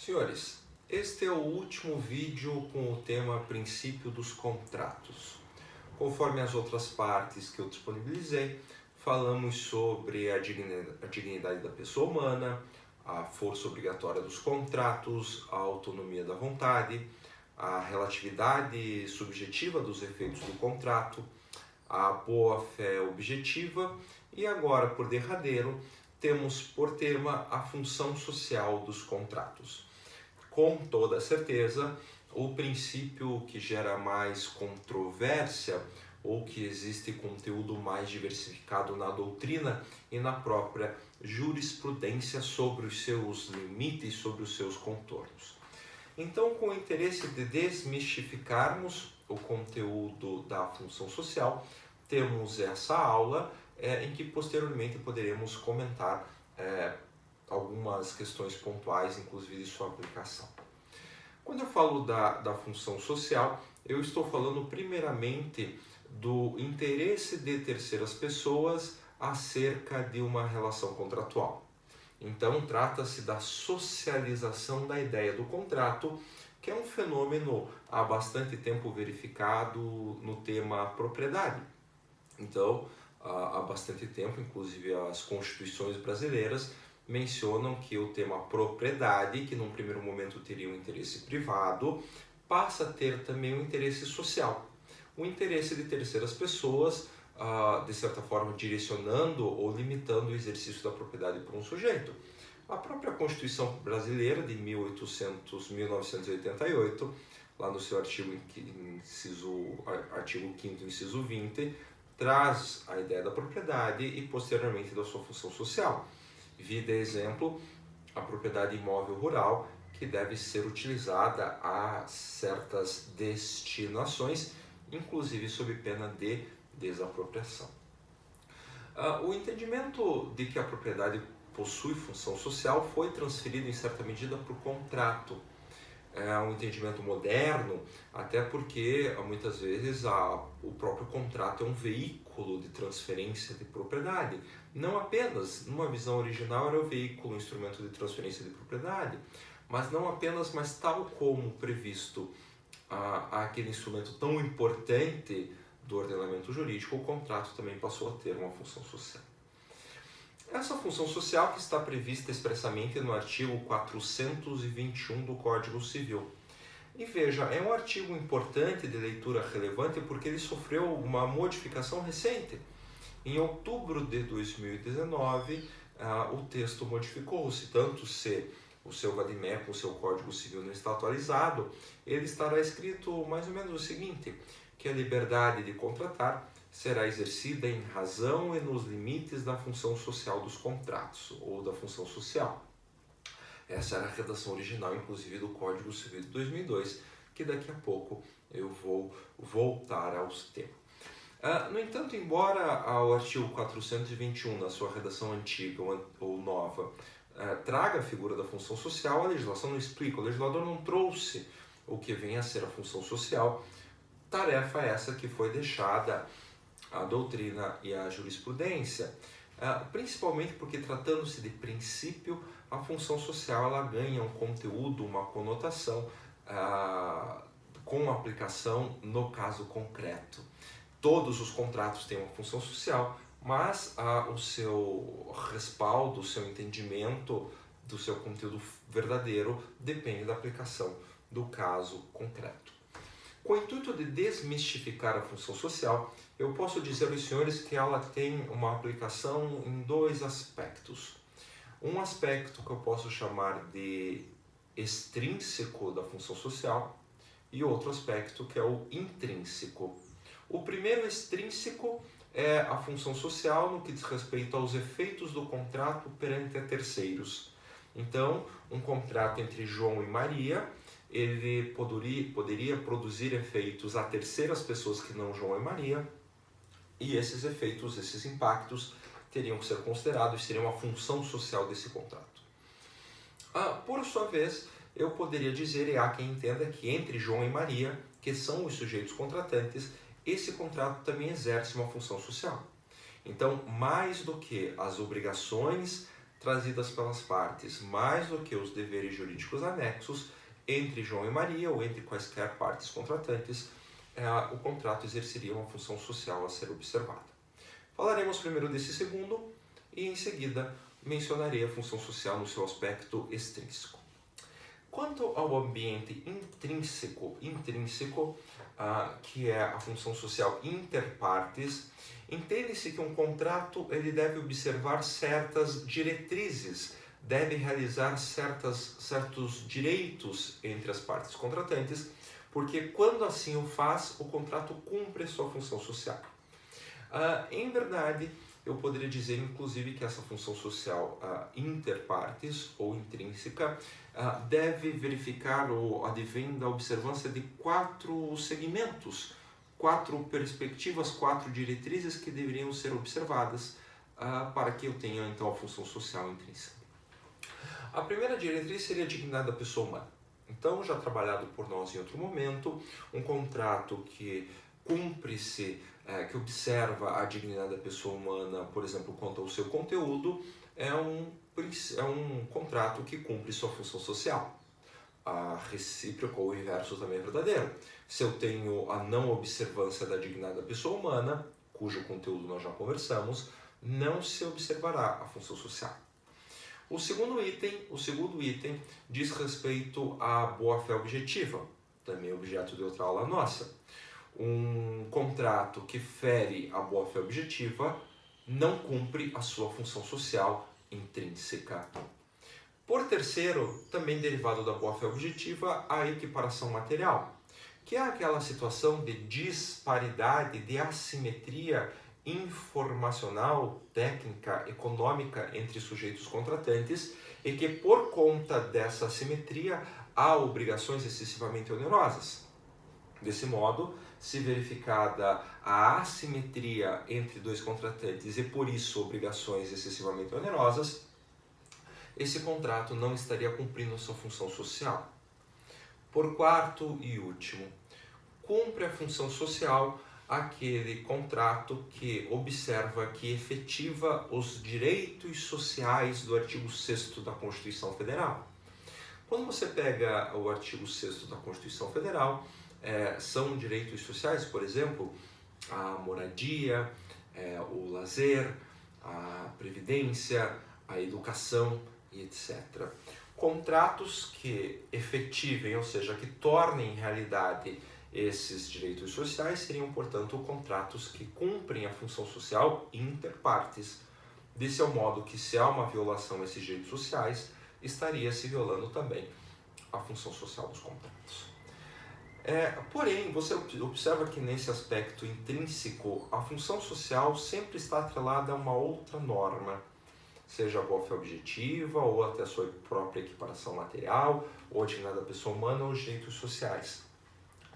Senhores, este é o último vídeo com o tema Princípio dos Contratos. Conforme as outras partes que eu disponibilizei, falamos sobre a dignidade da pessoa humana, a força obrigatória dos contratos, a autonomia da vontade, a relatividade subjetiva dos efeitos do contrato, a boa-fé objetiva e agora, por derradeiro, temos por tema a função social dos contratos. Com toda certeza, o princípio que gera mais controvérsia ou que existe conteúdo mais diversificado na doutrina e na própria jurisprudência sobre os seus limites, sobre os seus contornos. Então, com o interesse de desmistificarmos o conteúdo da função social, temos essa aula em que posteriormente poderemos comentar algumas questões pontuais, inclusive de sua aplicação. Quando eu falo da função social, eu estou falando primeiramente do interesse de terceiras pessoas acerca de uma relação contratual. Então, trata-se da socialização da ideia do contrato, que é um fenômeno há bastante tempo verificado no tema propriedade. Então, há bastante tempo, inclusive as constituições brasileiras mencionam que o tema propriedade, que num primeiro momento teria um interesse privado, passa a ter também um interesse social. O interesse de terceiras pessoas, de certa forma, direcionando ou limitando o exercício da propriedade por um sujeito. A própria Constituição Brasileira de 1988, lá no seu artigo 5º, inciso 20, traz a ideia da propriedade e, posteriormente, da sua função social. Vida exemplo, a propriedade imóvel rural, que deve ser utilizada a certas destinações, inclusive sob pena de desapropriação. O entendimento de que a propriedade possui função social foi transferido em certa medida para o contrato. É um entendimento moderno, até porque muitas vezes o próprio contrato é um veículo de transferência de propriedade. Não apenas, numa visão original, era o veículo, o instrumento de transferência de propriedade, mas não apenas, mas tal como previsto aquele instrumento tão importante do ordenamento jurídico, o contrato também passou a ter uma função social. Essa função social que está prevista expressamente no artigo 421 do Código Civil. E veja, é um artigo importante de leitura relevante porque ele sofreu uma modificação recente. Em outubro de 2019, o texto modificou-se, tanto se o seu VADIMECUM, o seu Código Civil não está atualizado, ele estará escrito mais ou menos o seguinte, que a liberdade de contratar será exercida em razão e nos limites da função social dos contratos, ou da função social. Essa era a redação original, inclusive, do Código Civil de 2002, que daqui a pouco eu vou voltar aos temas. No entanto, embora o artigo 421, na sua redação antiga ou nova, traga a figura da função social, a legislação não explica, o legislador não trouxe o que vem a ser a função social, tarefa essa que foi deixada à doutrina e à jurisprudência, principalmente porque, tratando-se de princípio, a função social ela ganha um conteúdo, uma conotação com aplicação no caso concreto. Todos os contratos têm uma função social, mas o seu respaldo, o seu entendimento do seu conteúdo verdadeiro depende da aplicação do caso concreto. Com o intuito de desmistificar a função social, eu posso dizer aos senhores que ela tem uma aplicação em dois aspectos. Um aspecto que eu posso chamar de extrínseco da função social e outro aspecto que é o intrínseco. O primeiro extrínseco é a função social no que diz respeito aos efeitos do contrato perante a terceiros. Então, um contrato entre João e Maria, ele poderia produzir efeitos a terceiras pessoas que não João e Maria, e esses efeitos, esses impactos, teriam que ser considerados, seriam uma função social desse contrato. Por sua vez, eu poderia dizer, e há quem entenda, que entre João e Maria, que são os sujeitos contratantes, esse contrato também exerce uma função social. Então, mais do que as obrigações trazidas pelas partes, mais do que os deveres jurídicos anexos, entre João e Maria ou entre quaisquer partes contratantes, o contrato exerceria uma função social a ser observada. Falaremos primeiro desse segundo e, em seguida, mencionarei a função social no seu aspecto extrínseco. Quanto ao ambiente intrínseco, que é a função social interpartes, entende-se que um contrato ele deve observar certas diretrizes, deve realizar certos direitos entre as partes contratantes, porque quando assim o faz, o contrato cumpre sua função social. Em verdade, eu poderia dizer, inclusive, que essa função social interpartes ou intrínseca deve verificar ou advém da observância de 4 segmentos, 4 perspectivas, 4 diretrizes que deveriam ser observadas para que eu tenha, então, a função social intrínseca. A primeira diretriz seria a dignidade da pessoa humana. Então, já trabalhado por nós em outro momento, um contrato que cumpre-se, que observa a dignidade da pessoa humana, por exemplo, quanto ao seu conteúdo, é um contrato que cumpre sua função social. A recíproca ou o inverso também é verdadeiro. Se eu tenho a não observância da dignidade da pessoa humana, cujo conteúdo nós já conversamos, não se observará a função social. O segundo item diz respeito à boa-fé objetiva, também objeto de outra aula nossa. Um contrato que fere a boa-fé objetiva não cumpre a sua função social intrínseca. Por terceiro, também derivado da boa-fé objetiva, a equiparação material, que é aquela situação de disparidade, de assimetria informacional, técnica, econômica entre sujeitos contratantes e que, por conta dessa assimetria, há obrigações excessivamente onerosas. Desse modo, se verificada a assimetria entre dois contratantes e, por isso, obrigações excessivamente onerosas, esse contrato não estaria cumprindo a sua função social. Por quarto e último, cumpre a função social aquele contrato que observa, que efetiva os direitos sociais do artigo 6º da Constituição Federal. Quando você pega o artigo 6º da Constituição Federal, são direitos sociais, por exemplo, a moradia, o lazer, a previdência, a educação e etc. Contratos que efetivem, ou seja, que tornem realidade esses direitos sociais seriam, portanto, contratos que cumprem a função social interpartes. Desse modo que, se há uma violação a esses direitos sociais, estaria se violando também a função social dos contratos. Porém, você observa que nesse aspecto intrínseco, a função social sempre está atrelada a uma outra norma, seja a boa-fé objetiva, ou até a sua própria equiparação material, ou a dignidade da pessoa humana, ou os direitos sociais.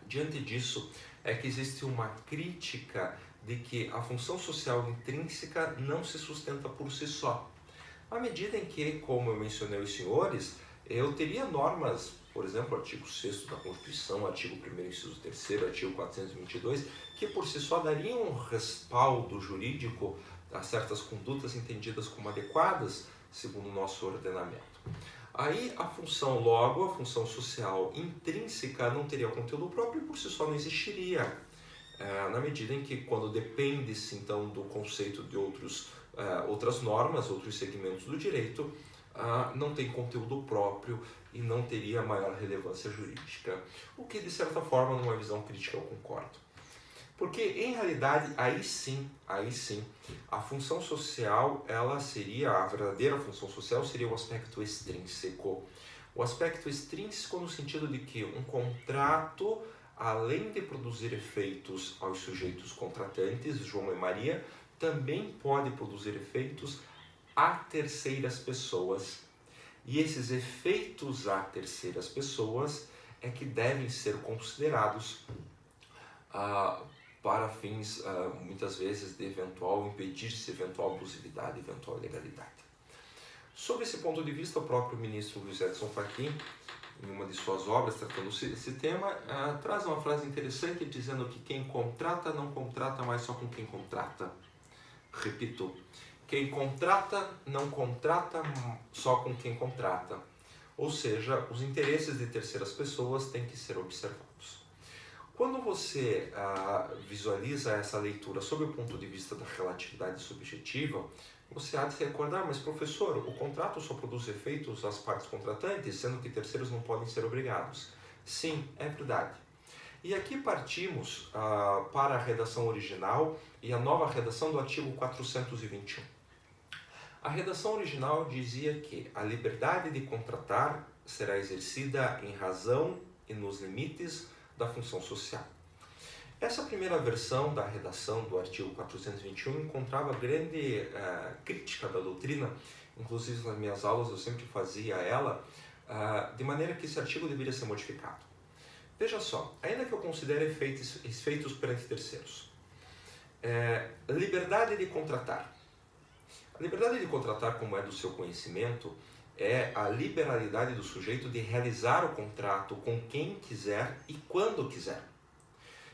Diante disso, é que existe uma crítica de que a função social intrínseca não se sustenta por si só. À medida em que, como eu mencionei aos senhores, eu teria normas, por exemplo, artigo 6º da Constituição, artigo 1º, inciso 3º, artigo 422, que por si só dariam um respaldo jurídico a certas condutas entendidas como adequadas, segundo o nosso ordenamento. Aí a função social intrínseca não teria conteúdo próprio e por si só não existiria, na medida em que, quando depende-se então do conceito de outras normas, outros segmentos do direito, não tem conteúdo próprio e não teria maior relevância jurídica. O que, de certa forma, numa visão crítica eu concordo. Porque, em realidade, aí sim, a função social, a verdadeira função social seria o aspecto extrínseco. O aspecto extrínseco no sentido de que um contrato, além de produzir efeitos aos sujeitos contratantes, João e Maria, também pode produzir efeitos a terceiras pessoas. E esses efeitos a terceiras pessoas é que devem ser considerados para fins, muitas vezes, de impedir-se eventual abusividade, eventual ilegalidade. Sob esse ponto de vista, o próprio ministro Luiz Edson Fachin, em uma de suas obras tratando esse tema, traz uma frase interessante dizendo que quem contrata não contrata mais só com quem contrata. Repito, Quem contrata não contrata só com quem contrata. Ou seja, os interesses de terceiras pessoas têm que ser observados. Quando você visualiza essa leitura sob o ponto de vista da relatividade subjetiva, você há de se recordar, mas professor, o contrato só produz efeitos às partes contratantes, sendo que terceiros não podem ser obrigados. Sim, é verdade. E aqui partimos para a redação original e a nova redação do artigo 421. A redação original dizia que a liberdade de contratar será exercida em razão e nos limites da função social. Essa primeira versão da redação do artigo 421 encontrava grande crítica da doutrina, inclusive nas minhas aulas eu sempre fazia ela, de maneira que esse artigo deveria ser modificado. Veja só, ainda que eu considere efeitos perante terceiros, liberdade de contratar. A liberdade de contratar, como é do seu conhecimento, é a liberalidade do sujeito de realizar o contrato com quem quiser e quando quiser.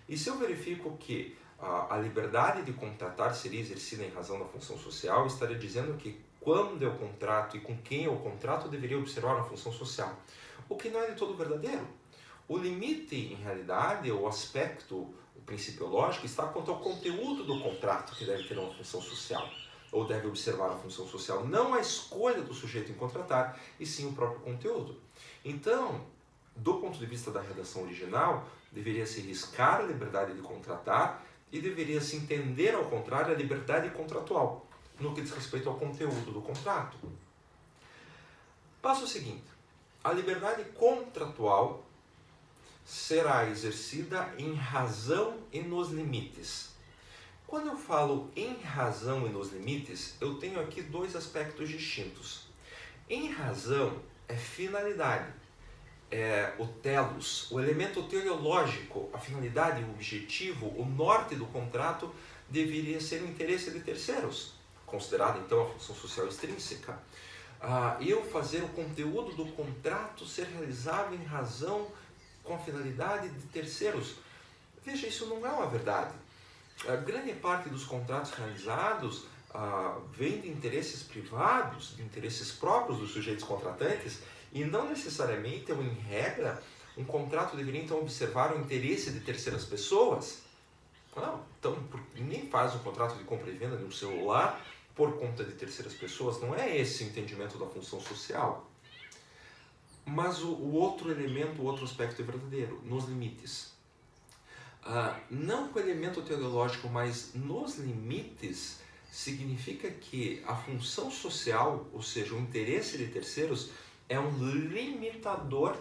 E se eu verifico que a liberdade de contratar seria exercida em razão da função social, estaria dizendo que quando eu contrato e com quem eu contrato, eu deveria observar a função social. O que não é de todo verdadeiro. O limite, em realidade, o aspecto principiológico, está quanto ao conteúdo do contrato que deve ter uma função social, ou deve observar a função social, não a escolha do sujeito em contratar, e sim o próprio conteúdo. Então, do ponto de vista da redação original, deveria se riscar a liberdade de contratar e deveria se entender, ao contrário, a liberdade contratual, no que diz respeito ao conteúdo do contrato. Passo seguinte, a liberdade contratual será exercida em razão e nos limites. Quando eu falo em razão e nos limites, eu tenho aqui dois aspectos distintos. Em razão é finalidade, é o telos, o elemento teleológico, a finalidade, o objetivo, o norte do contrato deveria ser o interesse de terceiros, considerado então a função social extrínseca. Eu fazer o conteúdo do contrato ser realizado em razão com a finalidade de terceiros. Veja, isso não é uma verdade. A grande parte dos contratos realizados vem de interesses privados, de interesses próprios dos sujeitos contratantes, e não necessariamente, ou em regra, um contrato deveria então observar o interesse de terceiras pessoas. Não, então ninguém faz um contrato de compra e venda de um celular por conta de terceiras pessoas, não é esse o entendimento da função social. Mas o outro elemento, o outro aspecto é verdadeiro, nos limites. Não com o elemento teleológico, mas nos limites, significa que a função social, ou seja, o interesse de terceiros, é um limitador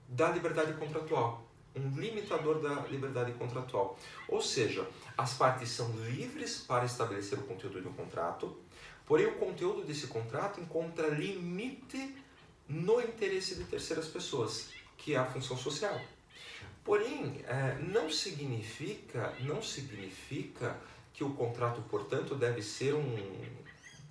da liberdade contratual. Um limitador da liberdade contratual. Ou seja, as partes são livres para estabelecer o conteúdo de um contrato, porém o conteúdo desse contrato encontra limite no interesse de terceiras pessoas, que é a função social. Porém, não significa que o contrato, portanto, deve ser um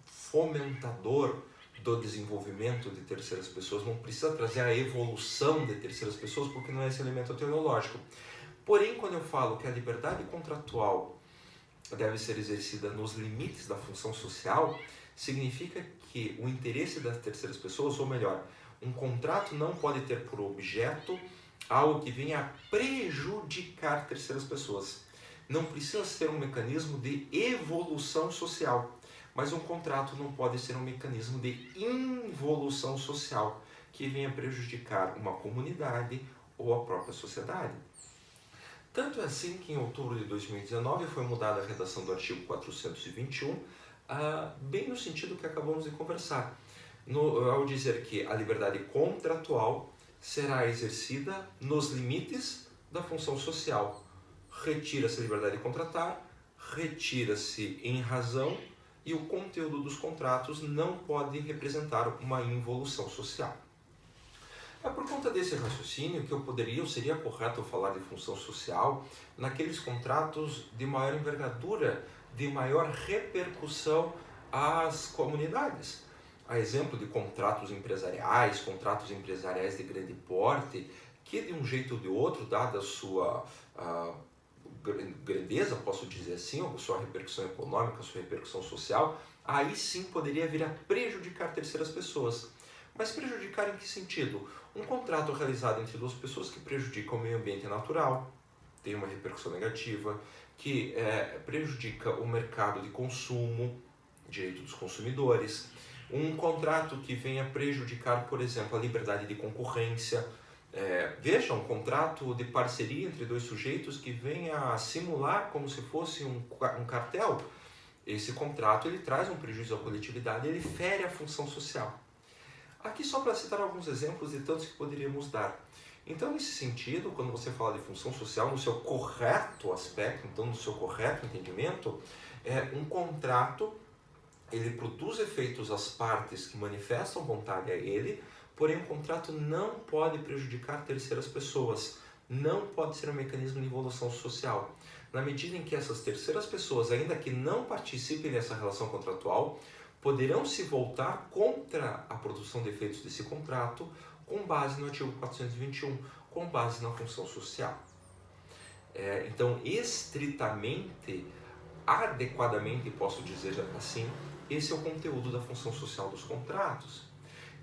fomentador do desenvolvimento de terceiras pessoas, não precisa trazer a evolução de terceiras pessoas, porque não é esse elemento teleológico. Porém, quando eu falo que a liberdade contratual deve ser exercida nos limites da função social, significa que o interesse das terceiras pessoas, ou melhor, um contrato não pode ter por objeto algo que venha a prejudicar terceiras pessoas. Não precisa ser um mecanismo de evolução social, mas um contrato não pode ser um mecanismo de involução social que venha prejudicar uma comunidade ou a própria sociedade. Tanto é assim que em outubro de 2019 foi mudada a redação do artigo 421, bem no sentido que acabamos de conversar, ao dizer que a liberdade contratual será exercida nos limites da função social. Retira-se a liberdade de contratar, retira-se em razão, e o conteúdo dos contratos não pode representar uma involução social. É por conta desse raciocínio que seria correto falar de função social naqueles contratos de maior envergadura, de maior repercussão às comunidades. A exemplo de contratos empresariais de grande porte, que de um jeito ou de outro, dada a sua grandeza, posso dizer assim, ou sua repercussão econômica, sua repercussão social, aí sim poderia vir a prejudicar terceiras pessoas. Mas prejudicar em que sentido? Um contrato realizado entre duas pessoas que prejudica o meio ambiente natural, tem uma repercussão negativa, que prejudica o mercado de consumo, direito dos consumidores. Um contrato que venha prejudicar, por exemplo, a liberdade de concorrência. Veja, um contrato de parceria entre dois sujeitos que venha a simular como se fosse um cartel. Esse contrato ele traz um prejuízo à coletividade, ele fere a função social. Aqui só para citar alguns exemplos de tantos que poderíamos dar. Então, nesse sentido, quando você fala de função social, no seu correto aspecto, então no seu correto entendimento, um contrato ele produz efeitos às partes que manifestam vontade a ele, porém o contrato não pode prejudicar terceiras pessoas, não pode ser um mecanismo de evolução social. Na medida em que essas terceiras pessoas, ainda que não participem dessa relação contratual, poderão se voltar contra a produção de efeitos desse contrato com base no artigo 421, com base na função social. Então, estritamente, adequadamente, posso dizer assim, esse é o conteúdo da função social dos contratos.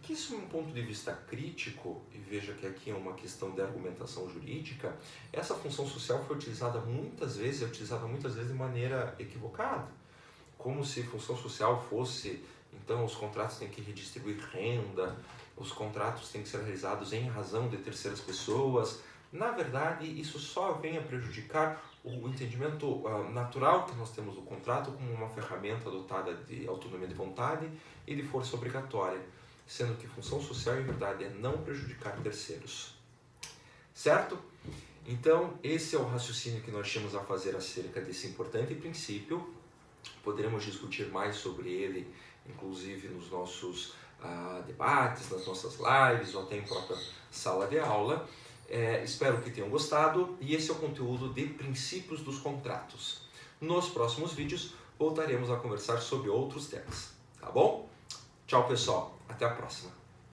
Que isso, de um ponto de vista crítico, e veja que aqui é uma questão de argumentação jurídica, essa função social foi utilizada muitas vezes de maneira equivocada, como se função social fosse, então os contratos têm que redistribuir renda, os contratos têm que ser realizados em razão de terceiras pessoas. Na verdade, isso só vem a prejudicar o entendimento natural que nós temos do contrato como uma ferramenta dotada de autonomia de vontade e de força obrigatória, sendo que função social, em verdade, é não prejudicar terceiros. Certo? Então, esse é o raciocínio que nós tínhamos a fazer acerca desse importante princípio. Poderemos discutir mais sobre ele, inclusive nos nossos debates, nas nossas lives ou até em própria sala de aula. Espero que tenham gostado e esse é o conteúdo de princípios dos contratos. Nos próximos vídeos voltaremos a conversar sobre outros temas, tá bom? Tchau pessoal, até a próxima.